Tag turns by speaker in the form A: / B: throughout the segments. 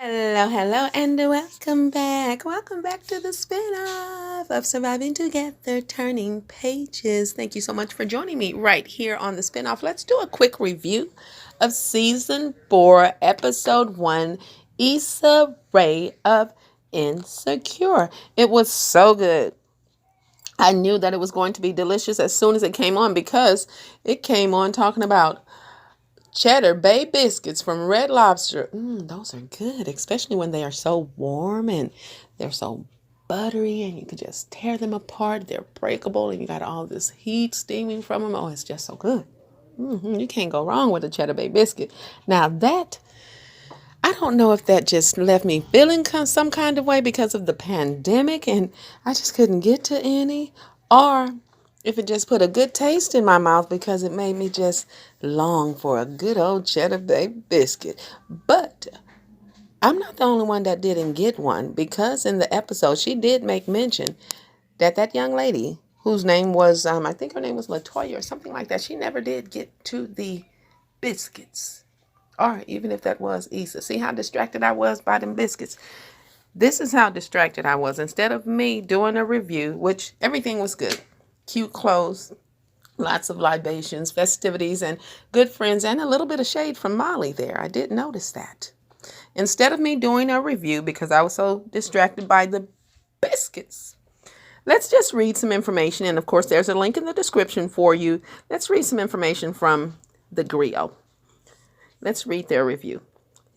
A: Hello, hello, and welcome back. Welcome back to the spin-off of Surviving Together, Turning Pages. Thank you so much for joining me right here on the spin-off. Let's do a quick review of Season 4, Episode 1, Issa Rae of Insecure. It was so good. I knew that it was going to be delicious as soon as it came on because it came on talking about Cheddar Bay Biscuits from Red Lobster. Those are good, especially when they are so warm and they're so buttery and you can just tear them apart. They're breakable and you got all this heat steaming from them. Oh, it's just so good. You can't go wrong with a Cheddar Bay Biscuit. Now I don't know if that just left me feeling some kind of way because of the pandemic and I just couldn't get to any, or if it just put a good taste in my mouth because it made me just long for a good old Cheddar Bay biscuit. But I'm not the only one that didn't get one because in the episode she did make mention that that young lady whose name was, I think her name was Latoya or something like that, she never did get to the biscuits. Or even if that was Issa. See how distracted I was by them biscuits? This is how distracted I was. Instead of me doing a review, which everything was good. Cute clothes, lots of libations, festivities, and good friends, and a little bit of shade from Molly there. I did notice that. Instead of me doing a review because I was so distracted by the biscuits, let's just read some information. And of course, there's a link in the description for you. Let's read some information from the Griot. Let's read their review.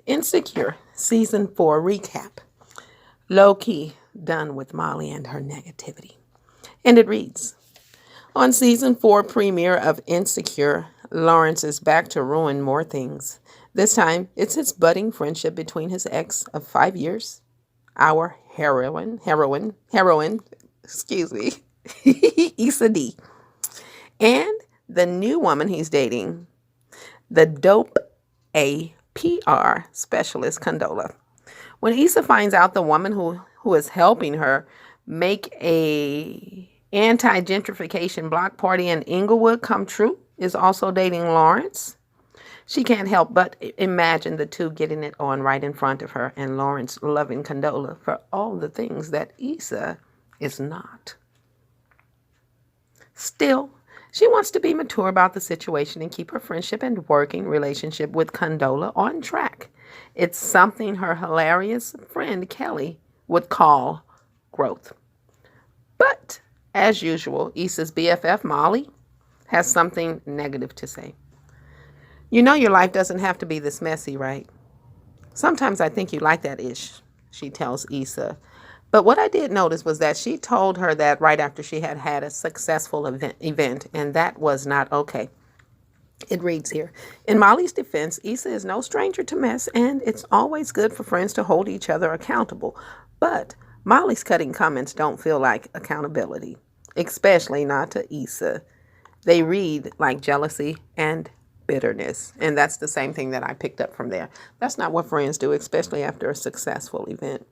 A: Insecure, Season 4 recap. Low-key done with Molly and her negativity. And it reads, on Season 4 premiere of Insecure, Lawrence is back to ruin more things. This time, it's his budding friendship between his ex of 5 years, our heroine, Issa D, and the new woman he's dating, the dope PR specialist Condola. When Issa finds out the woman who is helping her make a anti-gentrification block party in Inglewood come true is also dating Lawrence, she can't help but imagine the two getting it on right in front of her and Lawrence loving Condola for all the things that Issa is not. Still, she wants to be mature about the situation and keep her friendship and working relationship with Condola on track. It's something her hilarious friend Kelly would call growth. But, as usual, Issa's BFF Molly has something negative to say. You know your life doesn't have to be this messy, right? Sometimes I think you like that ish, she tells Issa. But what I did notice was that she told her that right after she had had a successful event, and that was not okay. It reads here, in Molly's defense, Issa is no stranger to mess, and it's always good for friends to hold each other accountable. But Molly's cutting comments don't feel like accountability, especially not to Issa. They read like jealousy and bitterness. And that's the same thing that I picked up from there. That's not what friends do, especially after a successful event.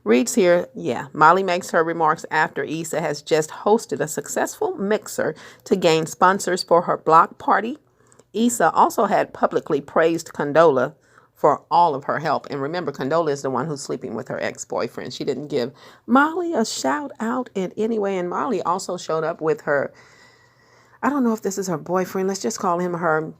A: Reads here, Molly makes her remarks after Issa has just hosted a successful mixer to gain sponsors for her block party. Issa also had publicly praised Condola for all of her help. And remember, Condola is the one who's sleeping with her ex-boyfriend. She didn't give Molly a shout out in any way. And Molly also showed up with her, I don't know if this is her boyfriend. Let's just call him her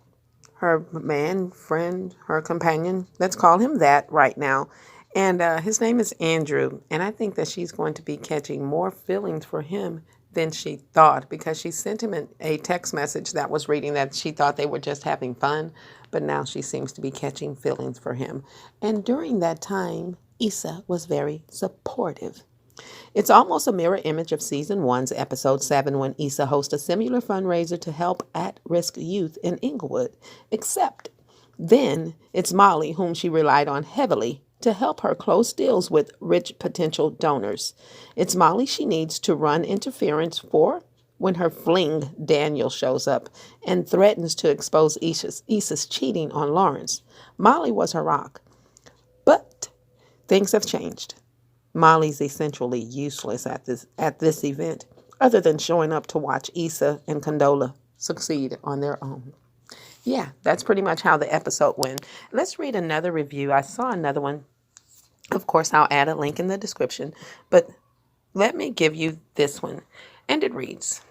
A: man, friend, her companion. Let's call him that right now. And his name is Andrew. And I think that she's going to be catching more feelings for him than she thought because she sent him a text message that was reading that she thought they were just having fun. But now she seems to be catching feelings for him. And during that time, Issa was very supportive. It's almost a mirror image of Season 1's Episode 7 when Issa hosts a similar fundraiser to help at-risk youth in Inglewood, except then it's Molly whom she relied on heavily to help her close deals with rich potential donors. It's Molly she needs to run interference for when her fling Daniel shows up and threatens to expose Issa's cheating on Lawrence. Molly was her rock, but things have changed. Molly's essentially useless at this event, other than showing up to watch Issa and Condola succeed on their own. Yeah, that's pretty much how the episode went. Let's read another review. I saw another one Of course, I'll add a link in the description, but let me give you this one. And it reads,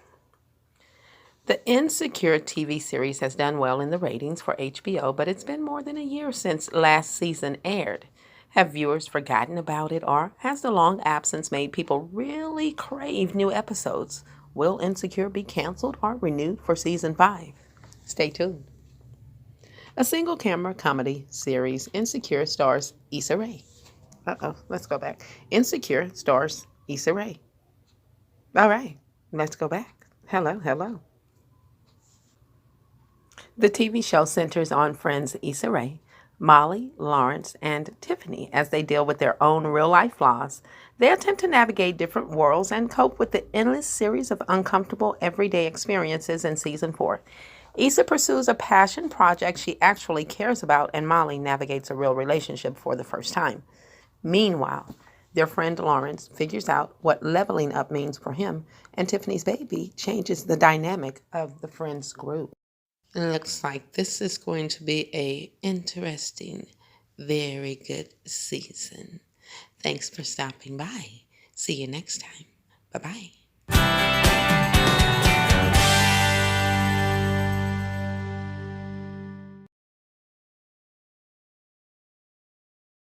A: the Insecure TV series has done well in the ratings for HBO, but it's been more than a year since last season aired. Have viewers forgotten about it, or has the long absence made people really crave new episodes? Will Insecure be canceled or renewed for season 5? Stay tuned. A single camera comedy series, Insecure, stars Issa Rae. Let's go back. Insecure stars Issa Rae. All right, let's go back. Hello, hello. The TV show centers on friends Issa Rae, Molly, Lawrence, and Tiffany as they deal with their own real life flaws. They attempt to navigate different worlds and cope with the endless series of uncomfortable everyday experiences in season 4. Issa pursues a passion project she actually cares about, and Molly navigates a real relationship for the first time. Meanwhile, their friend Lawrence figures out what leveling up means for him, and Tiffany's baby changes the dynamic of the friends group. Looks like this is going to be a interesting, very good season. Thanks for stopping by. See you next time. Bye-bye.